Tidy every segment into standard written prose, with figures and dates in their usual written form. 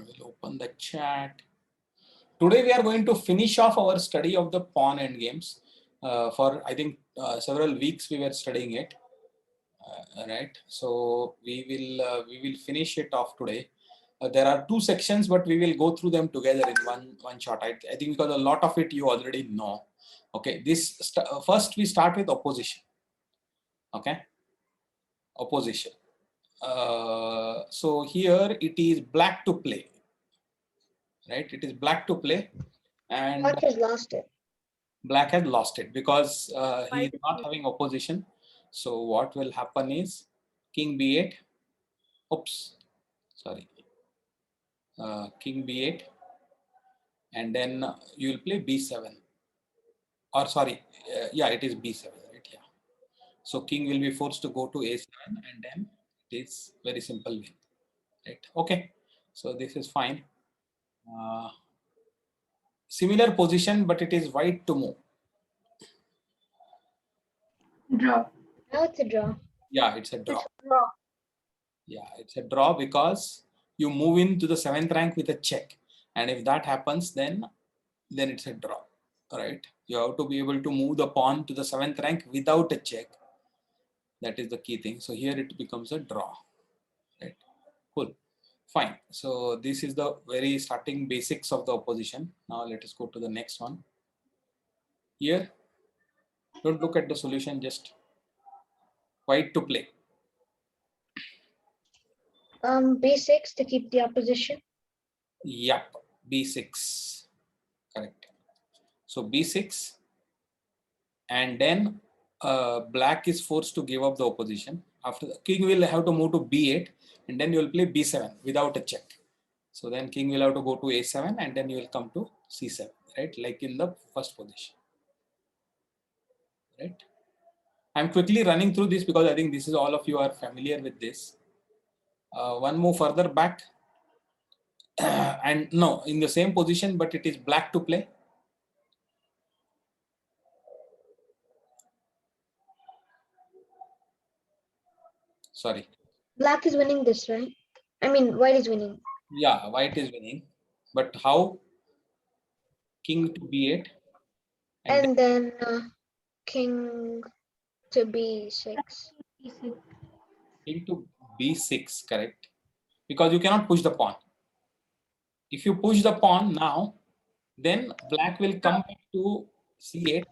will open the chat. Today we are going to finish off our study of the pawn endgames. For I think several weeks we were studying it. Right. So we will finish it off today. There are two sections, but we will go through them together in one shot. I think because a lot of it you already know. Okay. First we start with opposition. Okay. Opposition. So here it is black to play. Right. It is black to play, and Black has lost it. Black has lost it because he is not having opposition. So what will happen is king b8. Oops, sorry. King b8, and then you will play b7. Or sorry, yeah, it is b7, right? Yeah. So king will be forced to go to a7, and then it is very simple win, right? Okay. So this is fine. Similar position, but it is white to move. Draw. Now it's a draw. Yeah, it's a draw. It's draw. Yeah, it's a draw because you move into the 7th rank with a check, and if that happens, then it's a draw, right? You have to be able to move the pawn to the 7th rank without a check. That is the key thing. So here it becomes a draw, right? Cool, fine. So this is the very starting basics of the opposition. Now let us go to the next one. Here, don't look at the solution, just white to play. B6 to keep the opposition. Yep, b6, correct. So b6, and then black is forced to give up the opposition. After the king will have to move to b8, and then you will play b7 without a check. So then king will have to go to a7, and then you will come to c7, right? Like in the first position, right? I'm quickly running through this because I think this is all of you are familiar with this. One move further back, and no, in the same position, but it is black to play. Sorry. Black is winning this, right? I mean, white is winning. Yeah, white is winning, but how? King to b8, And then king to b6. King to b6, correct? Because you cannot push the pawn. If you push the pawn now, then black will come back to c8,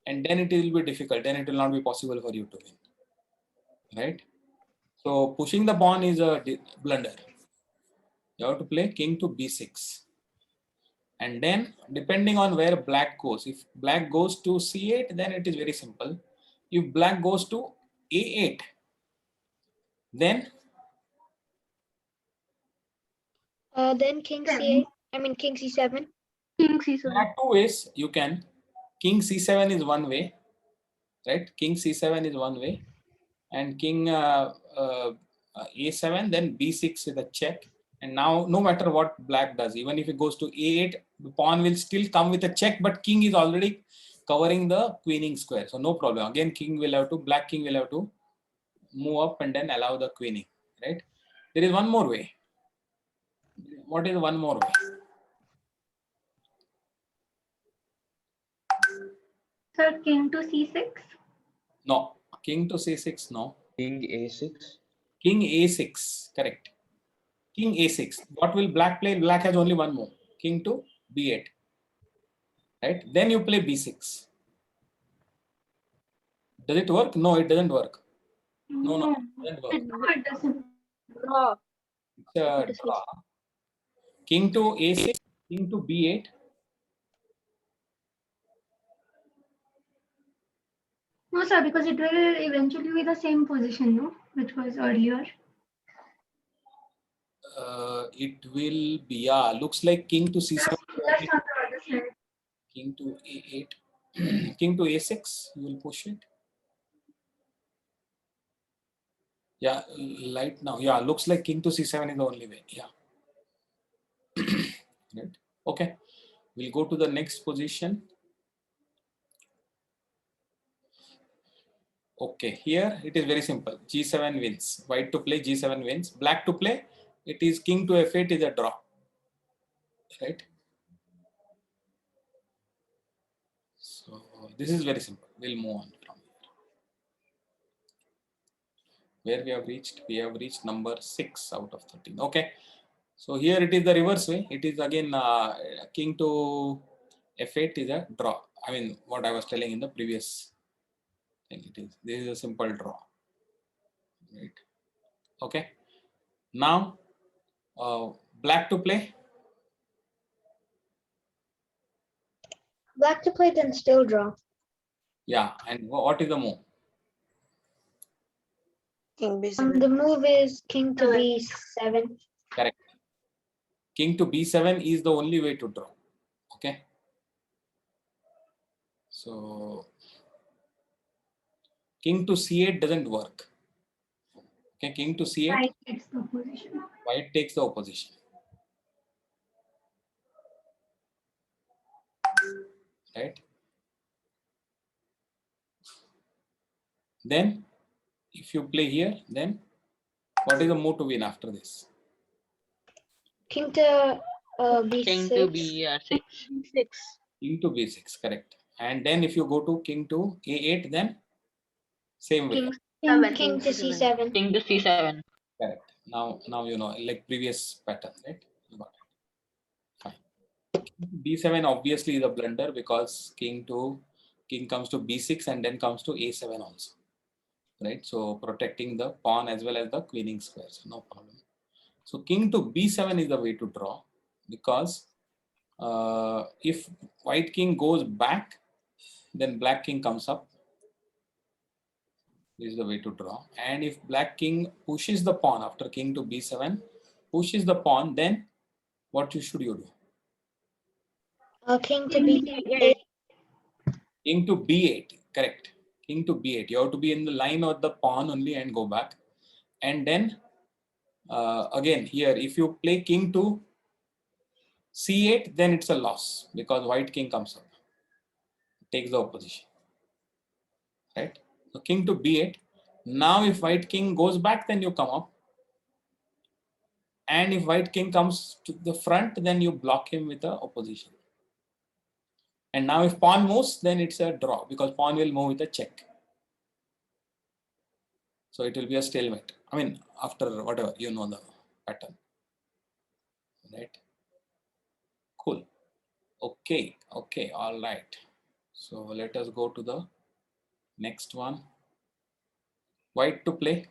and then it will be difficult. Then it will not be possible for you to win, right? So pushing the pawn is a blunder. You have to play king to b6, and then depending on where black goes, if black goes to c8, then it is very simple. If black goes to a8, then King c8. I mean king c7. King there c7. are two ways you can. King c7 is one way, right? King c7 is one way, and king a7, then b6 with a check. And now no matter what black does, even if it goes to a8, the pawn will still come with a check, but king is already covering the queening square, so no problem. Again, black king will have to move up and then allow the queening, right? There is one more way. What is one more way? Sir, king to c6. No, king to c6, no. King a6. King a6, correct. King a6. What will black play? Black has only one move. King to b8, right? Then you play b6. Does it work? No, it doesn't work. No, it doesn't work. It doesn't. Draw. It's a draw. King to a6, king to b8. No, sir, because it will eventually be the same position, no, which was earlier. It will be, yeah, looks like king to c7. Just on the other side. King to a8. King to a6, you will push it. Yeah, light now. Yeah, looks like king to c7 is the only way. Yeah. Right. Okay. We'll go to the next position. Okay, here it is very simple. G7 wins. White to play, G7 wins. Black to play, it is king to f8 is a draw, right? So this is very simple. We'll move on from here. Where we have reached? We have reached number 6 out of 13. Okay. So here it is the reverse way. It is again king to f8 is a draw. I mean, what I was telling in the previous thing. This is a simple draw, right? Okay. Now black to play. Black to play, then still draw. Yeah, and what is the move? King B7. The move is king to b7. Correct. King to b7 is the only way to draw. Okay. So king to c8 doesn't work. Okay, king to c8. White takes the position. White takes the opposition. Right. Then, if you play here, then what is the move to win after this? King to b6. King to B6. King to b6, correct. And then if you go to king to a8, then same way. King to c7. King to C7. Correct. Now you know, like previous pattern, right? You got it. Fine. B7 obviously is a blunder because king comes to b6 and then comes to a7 also, right? So protecting the pawn as well as the queening square, so no problem. So king to b7 is the way to draw because if white king goes back, then black king comes up. This is the way to draw. And if black king pushes the pawn after king to b7, pushes the pawn, then what should you do? King to b8. King to b8, correct. King to b8. You have to be in the line of the pawn only and go back. And then again here, if you play king to c8, then it's a loss because white king comes up, takes the opposition, right? So king to b8. Now if white king goes back, then you come up. And if white king comes to the front, then you block him with the opposition. And now if pawn moves, then it's a draw because pawn will move with a check. So it will be a stalemate. I mean, after whatever, you know the pattern, right? Cool. Okay, all right. So let us go to the next one. White to play.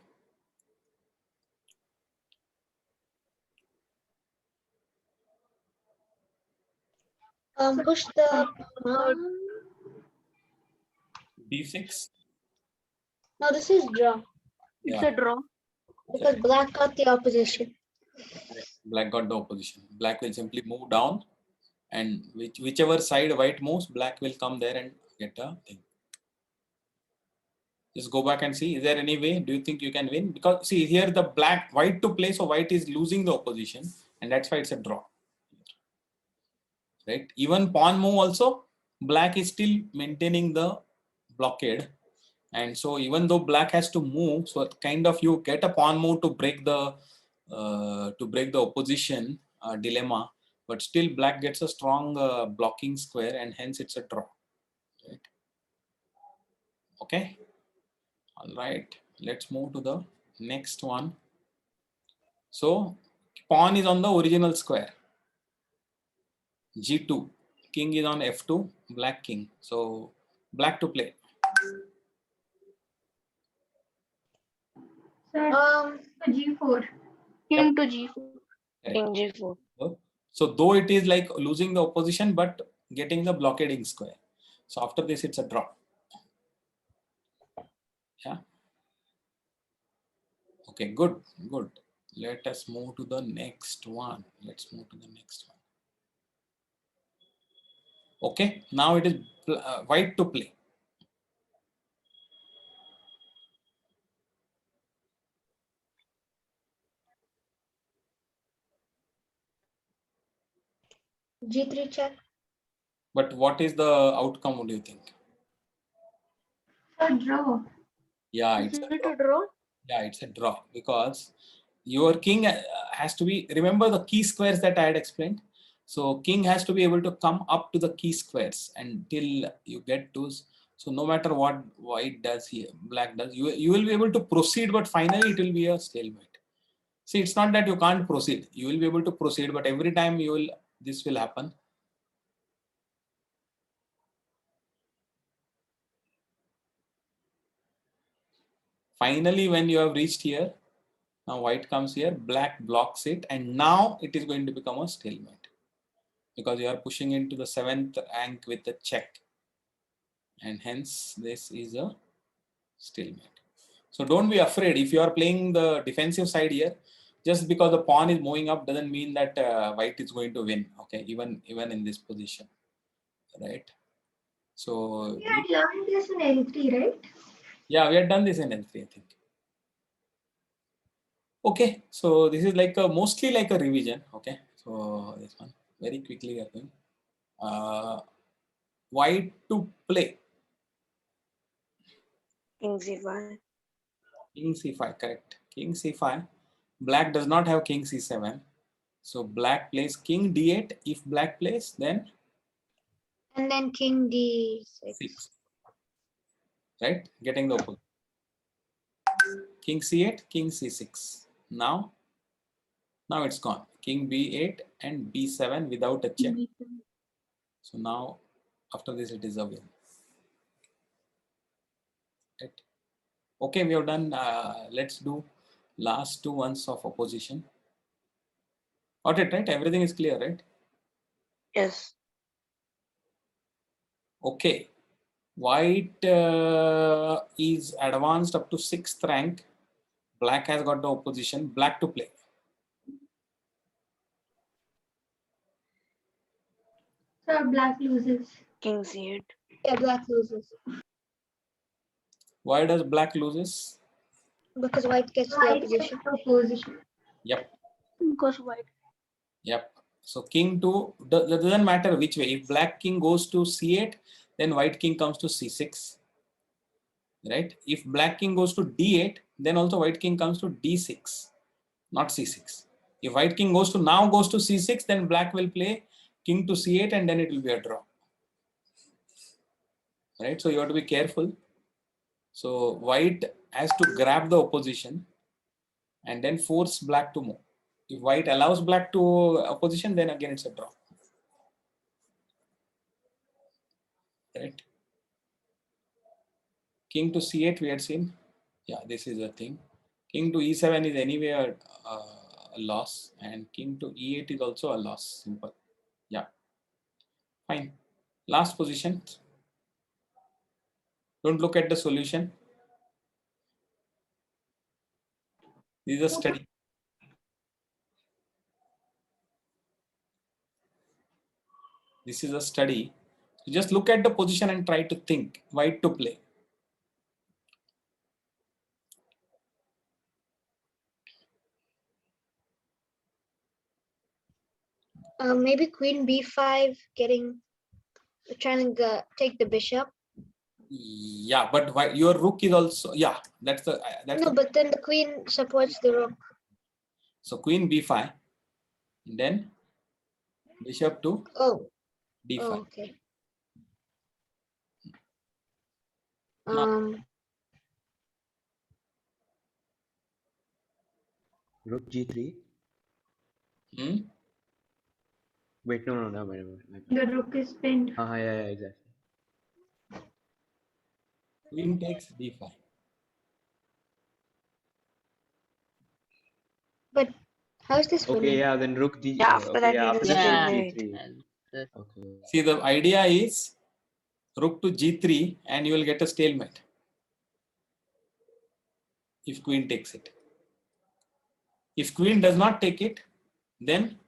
Push the pawn. B6. No, this is draw It's a draw. because black got the opposition. Black got the opposition. Black will simply move down, and whichever side white moves, black will come there and get a thing. Just go back and see, is there any way? Do you think you can win? Because see here the white to play, so white is losing the opposition, and that's why it's a draw. Right? Even pawn move also, black is still maintaining the blockade. And so even though black has to move, so kind of you get a pawn move to break the opposition dilemma, but still black gets a strong blocking square, and hence it's a draw. Right? Okay. All right. Let's move to the next one. So pawn is on the original square. G2. King is on F2. Black king. So black to play. So G4. King to G4. Correct. King G4. So though it is like losing the opposition, but getting the blockading square. So after this, it's a draw. Yeah. Okay, good. Let us move to the next one. Let's move to the next one. Okay, now it is white to play. G3 check. But what is the outcome? What do you think? So draw. Yeah, Is it's a it draw. a draw? Yeah, it's a draw because your king has to be, remember the key squares that I had explained. So king has to be able to come up to the key squares until you get those. So no matter what white does here, black does, you will be able to proceed, but finally it will be a stalemate. See, it's not that you can't proceed. You will be able to proceed, but every time this will happen. Finally, when you have reached here, now white comes here, black blocks it, and now it is going to become a stalemate because you are pushing into the 7th rank with a check, and hence this is a stalemate. So don't be afraid if you are playing the defensive side here. Just because the pawn is moving up doesn't mean that white is going to win. Okay, even in this position, right? So We had learned this in L3, right? yeah, we had done this in L3, I think. Okay, so this is like mostly like a revision. Okay, so this one very quickly we are going. White to play. King c5. King c5, correct. King c5. Black does not have king c7. So black plays king d8. If black plays, then And then king d6. 6. Right? Getting the opposite. King c8, king c6. Now it's gone. King b8 and b7 without a check. So now after this it is a win. Right? Okay, we have done. Let's do last two ones of opposition. Got it, right? Everything is clear, right? Yes. Okay. White is advanced up to 6th rank. Black has got the opposition. Black to play. So black loses. King c8. Yeah, black loses Why does black loses? because white gets the White gets opposition. the opposition. Yep. Because white. Yep. So king to, that doesn't matter which way. If black king goes to c8, then white king comes to c6. Right? If black king goes to d8, then also white king comes to d6, not c6. If white king goes to c6, then black will play king to c8 and then it will be a draw. Right? So you have to be careful. So white has to grab the opposition and then force black to move. If white allows black to opposition, then again it's a draw. Right? King to c8 we had seen. Yeah, this is a thing. King to e7 is anyway a loss, and king to e8 is also a loss. Simple. Yeah. Fine. Last position. Don't look at the solution. This is a study. This is a study. Just look at the position and try to think. White to play. Maybe queen b5 trying to take the bishop. Yeah, but why, your rook is also, yeah, that's No, but then the queen supports the rook. So queen b5, then bishop to Oh, d5. okay. Now, Rook g3. hmm? Wait, no, wait. The rook is pinned. Yeah, exactly. Queen takes d5. But how's this Okay, winning? yeah, then rook d. Yeah, after that after it is that rook Yeah. g3. Yes. Okay. See, the idea is rook to g3 and you will get a stalemate if queen takes it. If queen does not take it, then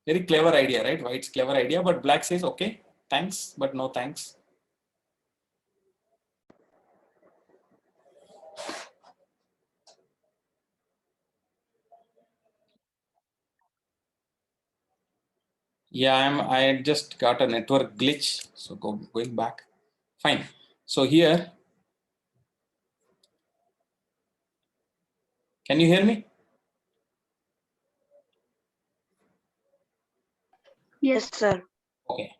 very clever idea, right? White's clever idea, but black says, okay, thanks, but no thanks. Yeah, I just got a network glitch, so going back. Fine. So here, can you hear me? Yes, Yes. sir. Okay.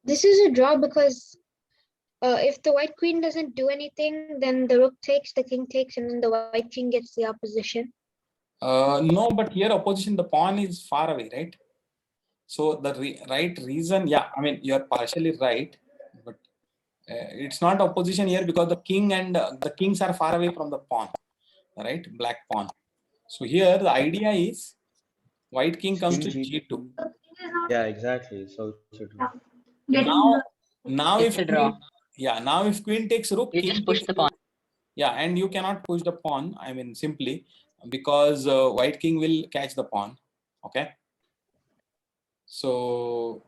This is a draw because if the white queen doesn't do anything, then the rook takes, the king takes, and then the white king gets the opposition. No, but here opposition, the pawn is far away, right? So the right reason, yeah, I mean, you're partially right, but it's not opposition here because the king and the kings are far away from the pawn, right? Black pawn. So here the idea is white king comes King to G2. g2. The king is not Yeah, exactly. So it's a draw. getting Now, the now It's if a draw. now if queen takes rook, You king just push takes the rook. pawn. Yeah, and you cannot push the pawn. I mean, simply because white king will catch the pawn. Okay. So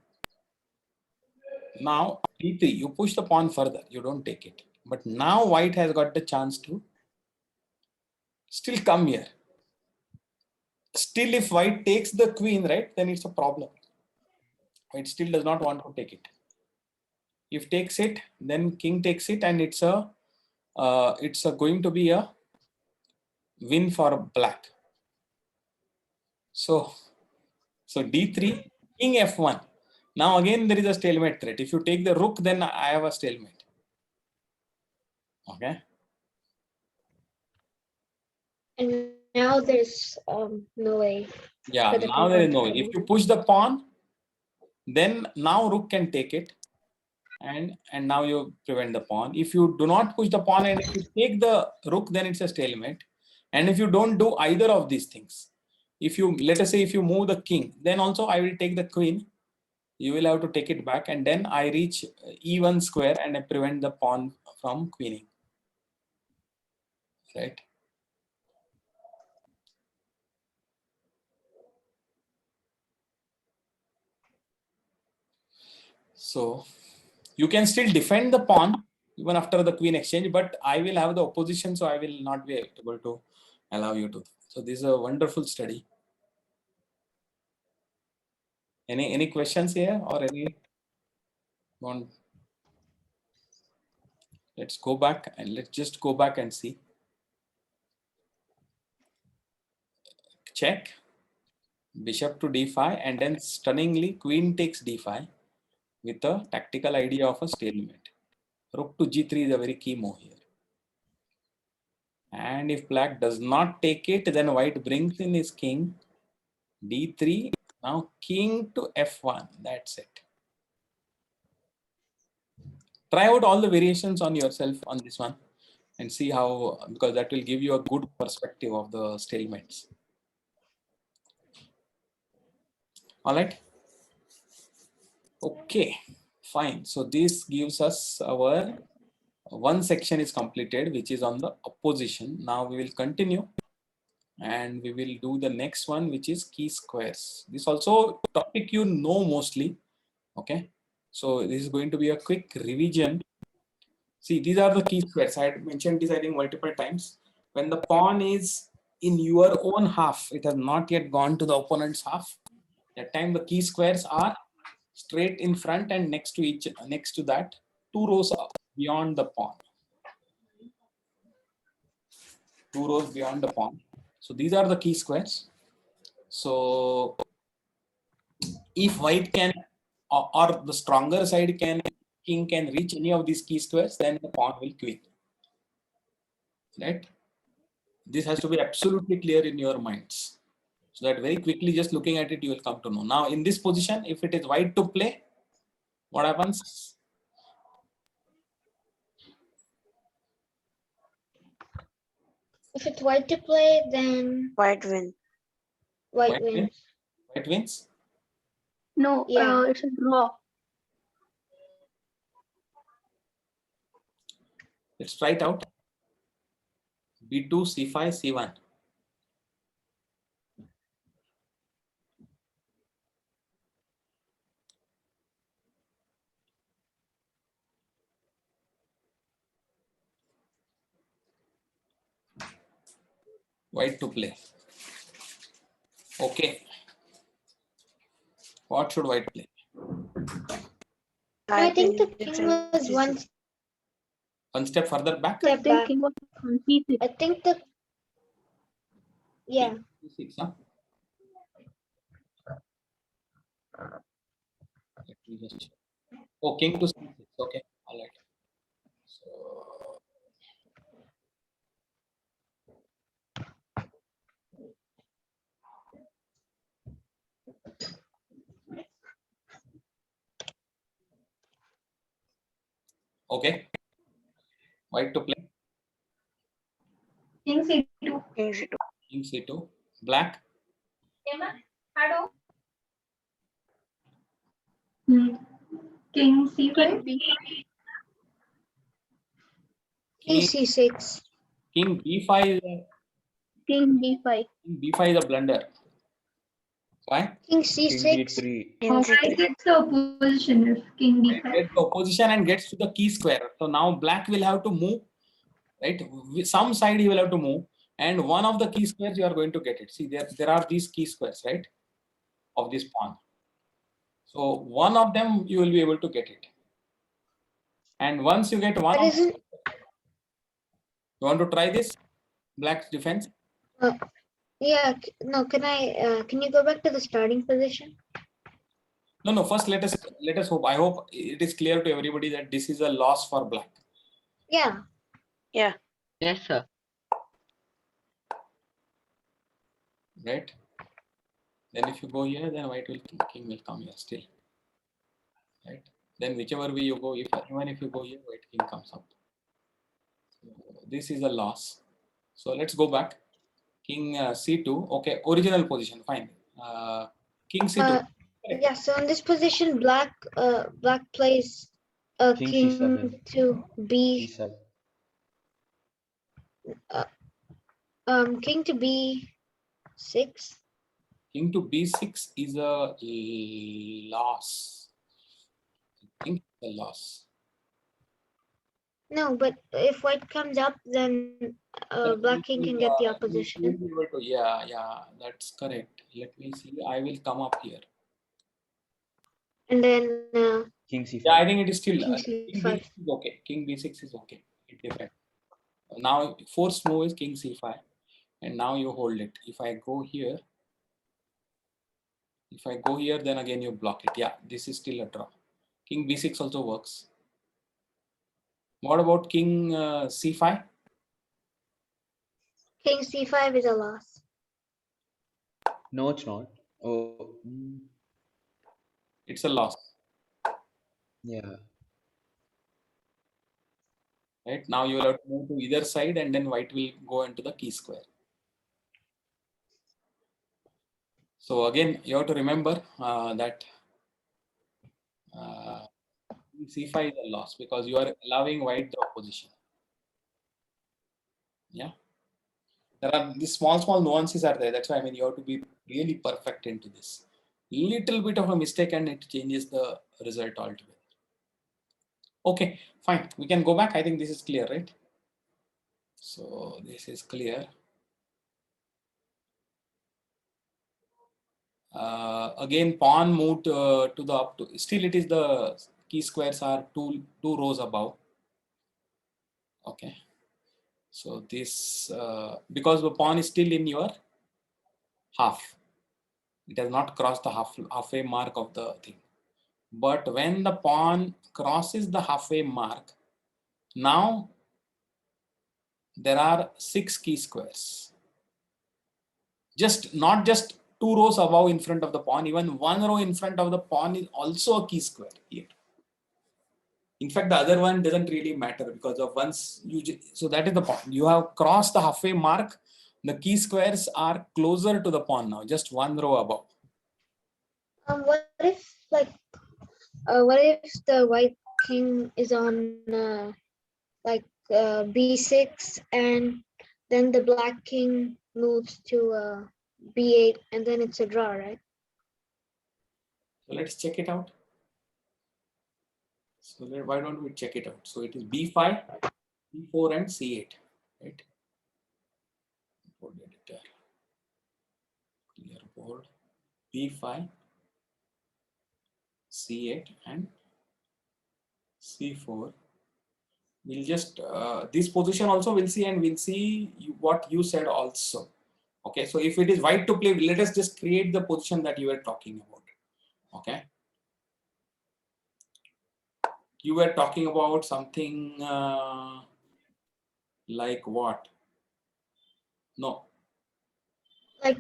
now d3, you push the pawn further. You don't take it. But now white has got the chance to still come here. Still, if white takes the queen, right, then it's a problem. White still does not want to take it. If takes it, then king takes it, and it's going to be a win for black. So d3, king f1. Now again there is a stalemate threat. If you take the rook, then I have a stalemate. Okay. And now there's no way Yeah, for the now there pawn is to no way. come If in. you push the pawn, then now rook can take it, and now you prevent the pawn. If you do not push the pawn and if you take the rook, then it's a stalemate. And if you don't do either of these things, if you, let us say, if you move the king, then also I will take the queen. You will have to take it back, and then I reach e1 square and I prevent the pawn from queening. Right. So you can still defend the pawn even after the queen exchange, but I will have the opposition, so I will not be able to allow you to. So this is a wonderful study. Any questions here or any one? Let's go back and let's just go back and see. Check. Bishop to d5, and then stunningly queen takes d5 with a tactical idea of a stalemate. Rook to g3 is a very key move here. And if black does not take it, then white brings in his king, d3. Now king to f1. That's it. Try out all the variations on yourself on this one and see how, because that will give you a good perspective of the stalemates. All right. Okay, fine. So this gives us our one section is completed, which is on the opposition. Now we will continue and we will do the next one, which is key squares. This also topic you know mostly. Okay, so this is going to be a quick revision. See, these are the key squares. I had mentioned this, I think, multiple times. When the pawn is in your own half, it has not yet gone to the opponent's half. That time the key squares are straight in front and next to that, 2 rows beyond the pawn. 2 rows beyond the pawn. So these are the key squares. So if white can or the stronger side king can reach any of these key squares, then the pawn will queen. Right? This has to be absolutely clear in your minds, so that very quickly, just looking at it, you will come to know. Now in this position, if it is white to play, what happens? If it's white to play, then White win. white White wins. wins. White wins. no, Yeah. it's a draw. Let's try it out. B2, C5, C1. White to play. Okay. What should white play? I think the believe king it's was one NGC. One step further back. I step think back. king was on C6. I think the yeah. C6, huh? Let me just check. Oh, king to C6. Okay, all right. So okay, white to play King C2. King C2. king C2. Black Hmm. King King C5. B. King king c6. king B5 is King B5. king B5 is a blunder. Why? King King c6. D3. King White C3. gets the opposition if King It D5. gets the opposition and gets to the key square. So now black will have to move, right? With some side he will have to move, and one of the key squares you are going to get it. See, there are these key squares, right, of this pawn. So one of them you will be able to get it. And once you get one But of them, isn't you want to try this black's defense? yeah, no, can you go back to the starting position? No. First, let us hope. I hope it is clear to everybody that this is a loss for black, Yeah. Yeah. Yes, sir. right? Then if you go here, then white will king will come here still, right? Then whichever way you go, even if you go here, white king comes up. So this is a loss. So let's go back. King C2. Okay, original position. Fine. King C2. Uh, yeah, so in this position, black plays King king C7. to b C7. king to b6. King to B6 is a loss. I think it's a loss. No, but if white comes up, then Then black king can get the you will opposition. be able to, yeah, that's correct. Let me see. I will come up here. And then King C5. Yeah, I think it is still king King c5. B6 is okay. King B6 is okay. It defends. Now forced move is King C5, and now you hold it. If I go here, then again you block it. Yeah, this is still a draw. King B6 also works. What about King C5? King c5 is a loss. No, it's not. Oh, It's a loss. yeah. Right now you will have to move to either side, and then white will go into the key square. So again, you have to remember that C5 is a loss because you are allowing white the opposition. Yeah, there are these small nuances are there. That's why I mean you have to be really perfect into this. Little bit of a mistake and it changes the result altogether. Okay, fine. We can go back. I think this is clear, right? So this is clear. Again, pawn moved to the up to. Still, it is the key squares are two rows above. Okay. So this because the pawn is still in your half. It has not crossed the halfway mark of the thing. But when the pawn crosses the halfway mark, now there are 6 key squares. Not just 2 rows above in front of the pawn, even 1 row in front of the pawn is also a key square here. In fact, the other one doesn't really matter because of so that is the point. You have crossed the halfway mark. The key squares are closer to the pawn now, just 1 row above. What if the white king is on b6 and then the black king moves to b8 and then it's a draw, right? So let's check it out. So why don't we check it out? So it is b5, b4, and c8, right? Board editor, clear board, b5, c8, and c4. We'll just this position also we'll see, and we'll see what you said also. Okay, so if it is white to play, let us just create the position that you were talking about. Okay, you were talking about something like what? No, Like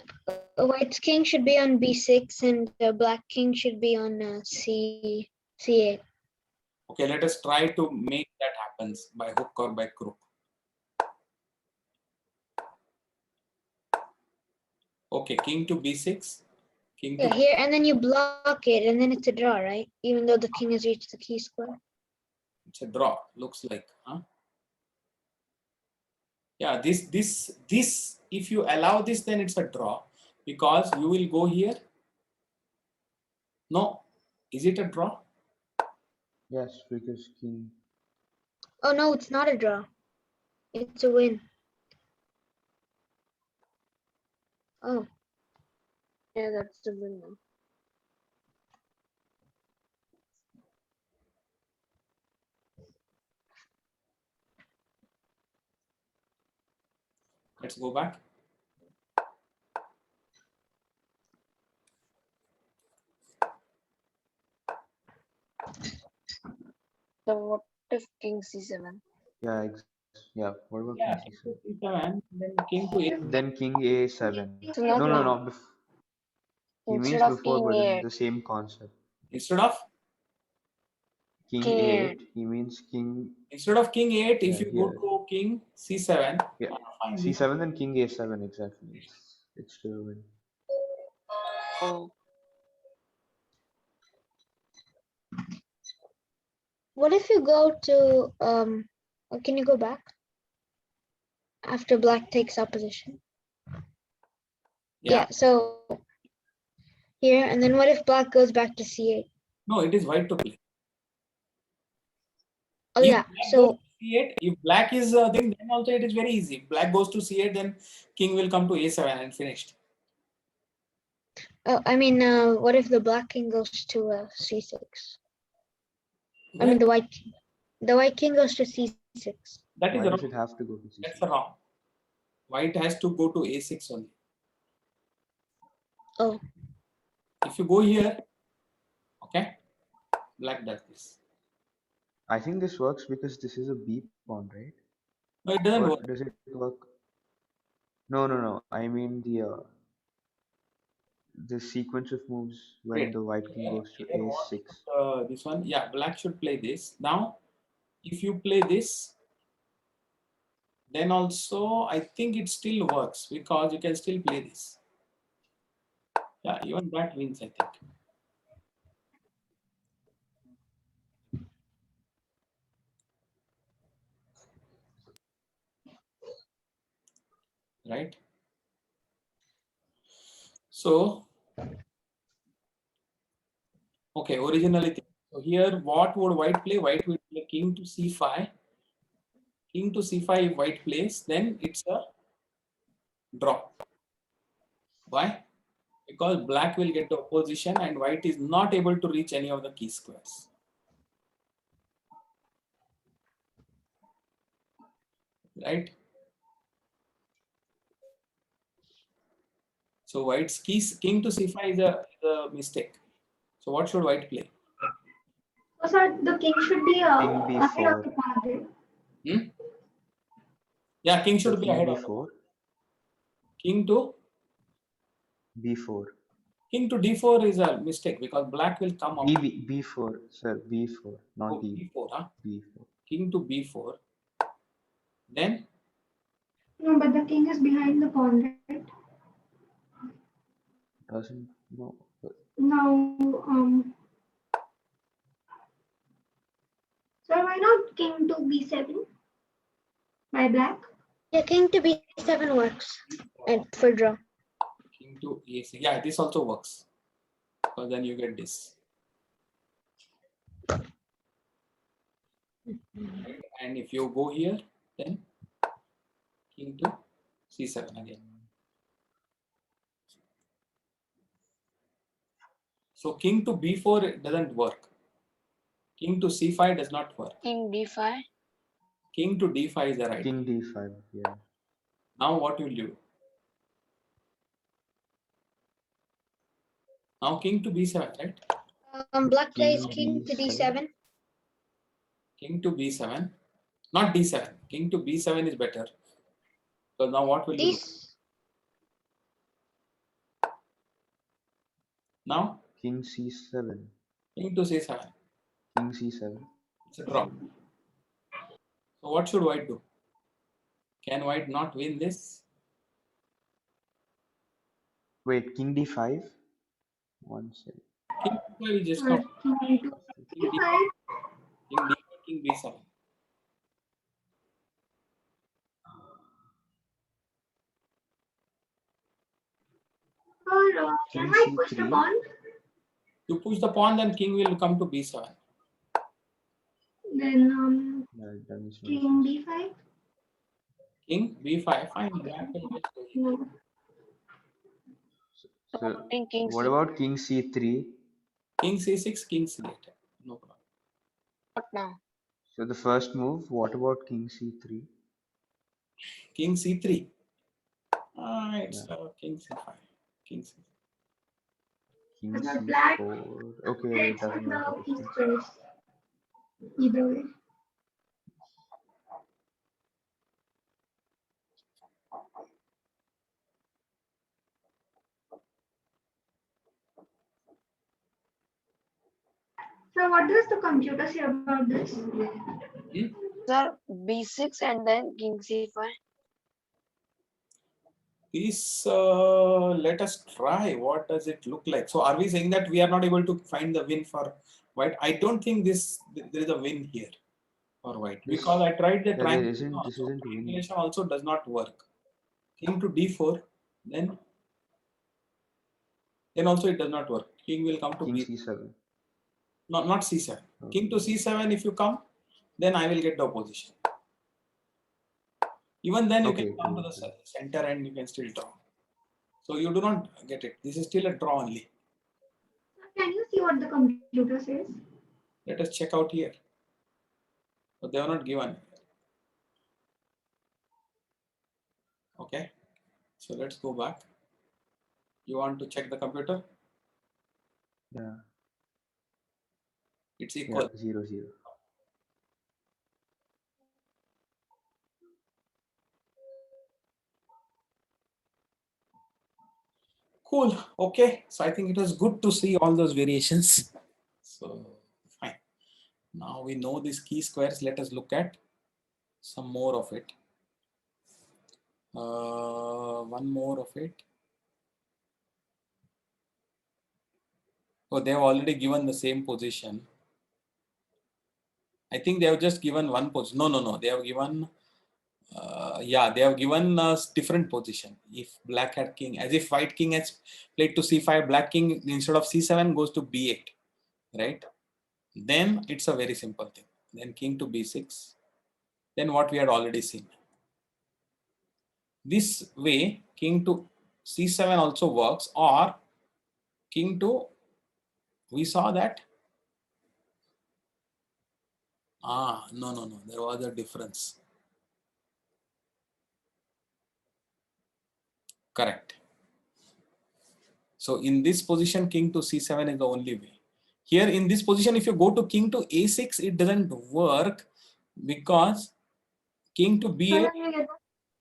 white's king should be on b6 and the black king should be on c8. okay, let us try to make that happens by hook or by crook. Okay, king to b6, king to Yeah, here, and then you block it, and then it's a draw, right? Even though the king has reached the key square. it's a draw. Looks like, huh? Yeah, this. If you allow this, then it's a draw because you will go here. No, is it a draw? Yes, because king. Oh no, it's not a draw. It's a win. Oh, Yeah, that's the winner. Let's go back. So what if king c7? Yeah, yeah. What about Yeah, king king c7? to c7, then king to a. Then king a7. So not No, no, now. no. He Instead means of before, king but in a8, the same concept. Instead of King king a8. a8. He means king. instead of king 8, if Yeah, you go here. to king c7, Yeah. fine. C7 then king a7 exactly. It's still a win. Oh, what if you go to can you go back after black takes opposition? Yeah. So here, and then what if black goes back to c8? No, it is white to play. Oh If yeah, black so goes to c8, if black is a thing, then also it is very easy. Black goes to c8, then king will come to a7 and finished. I mean, what if the black king goes to c6? I Well, mean, the white king goes to c6. that is Why does wrong. it have to go to That's c6? wrong. White has to go to a6 only. Oh, If you go here, okay, black does this. I think this works because this is a b pawn, right? No, it doesn't Or work. does it work? No, no, no. I mean the sequence of moves when Wait, the white king goes to here what a6. this one? Yeah, black should play this. Now, if you play this, then also I think it still works because you can still play this. Yeah, even that wins, I think. Right? So, okay, originally, so here what would white play? White would play king to c5. King to c5 if white plays, then it's a draw. Why? Because black will get the opposition and white is not able to reach any of the key squares. Right? So white's king to c5 is a mistake. So what should white play? So sir, the king should be King ahead of b4. the pawn, right? Hmm? Yeah, king So should be king ahead of the b4, king to b4. king to d4 is a mistake because black will come up. b4, sir, b4, not Oh, b4, huh? b4. King to b4. Then No, but the king is behind the pawn, right? Doesn't no. Now, so why not king to b7 by black? yeah, king to b7 works, and for draw. king to a6. Yeah, this also works because then you get this. And if you go here, then king to c7 again. So king to b4 it doesn't work. King to c5 does not work. King d5. King to d5 is the right. King d5. Yeah. Now what will you do? Now king to b7, right? Black plays King king to b7. d7. King to b7, not d7. King to b7 is better. So now what will you do? This Now King c7. king to c7. King c7. It's a draw. So what should white do? Can white not win this? Wait, king d5. One second. King d5 is just Or not. king to King d5, c5. king d5, king b7. Or can King I push the c3. pawn? You push the pawn, then king will come to b7. Then Yeah, that is no king sense. d5. King b5, fine. Black will just go here. No. So King what c. about king c3? King c6, king c8. No problem. What now? So the first move, what about king c3? King c3. It's Yeah. king c5. King c5. King Because black c4. Okay, it takes doesn't with make a the key difference. squares. Either way. So what does the computer say about this? Sir, b6 and then king c5. This, let us try. What does it look like? So are we saying that we are not able to find the win for white? I don't think there is a win here for white, This, because I tried the yeah, there triangulation isn't. This also. isn't winning. Triangulation also does not work. King to d4, then also it does not work. King will come to King b. c7. Not c7. King to Okay. c7. If you come, then I will get the opposition. Even then, you can Okay. come to the center and you can still draw. So you do not get it. This is still a draw only. Can you see what the computer says? Let us check out here. But they are not given. Okay. So let's go back. You want to check the computer? Yeah. It's Yeah. equal. 0-0. Cool. Okay. So I think it was good to see all those variations. So fine. Now we know these key squares. Let us look at some more of it. One more of it. Oh, they have already given the same position. I think they have just given one position. No. They have given, they have given us different position. If black had king, as if white king has played to c5, black king instead of c7 goes to b8, right? Then it's a very simple thing. Then king to b6. Then what we had already seen. This way, king to c7 also works, or king to, we saw that. No. There was a difference. Correct. So in this position, king to c7 is the only way. Here in this position, if you go to king to a6, it doesn't work because king to So b8. then you get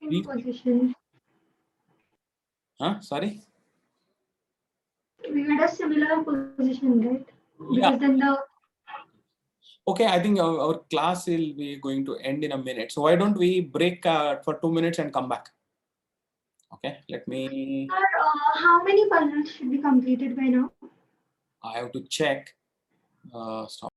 the same position. Sorry? We get a similar position, right? Yeah. Because then the Okay, I think our class will be going to end in a minute. So why don't we break for 2 minutes and come back? Okay, let me. Sir, how many puzzles should be completed by now? I have to check. Stop.